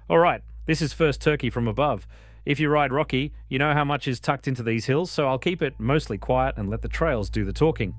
All right, this is First Turkey from above. If you ride Rocky, you know how much is tucked into these hills, so I'll keep it mostly quiet and let the trails do the talking.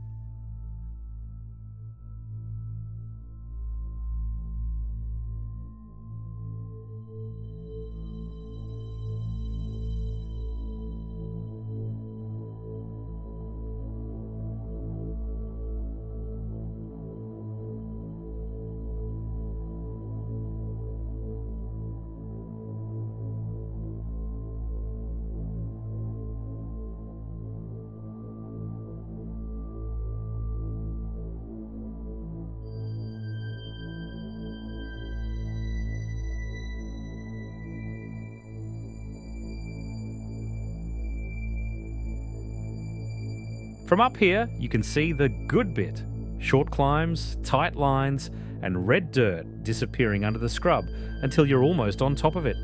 From up here, you can see the good bit. Short climbs, tight lines, and red dirt disappearing under the scrub until you're almost on top of it.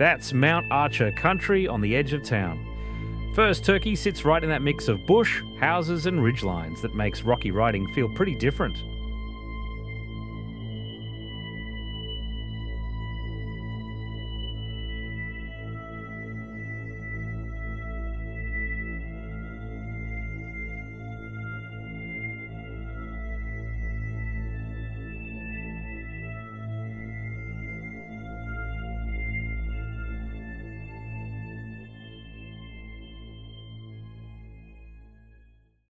That's Mount Archer country on the edge of town. First Turkey sits right in that mix of bush, houses and ridgelines that makes rocky riding feel pretty different.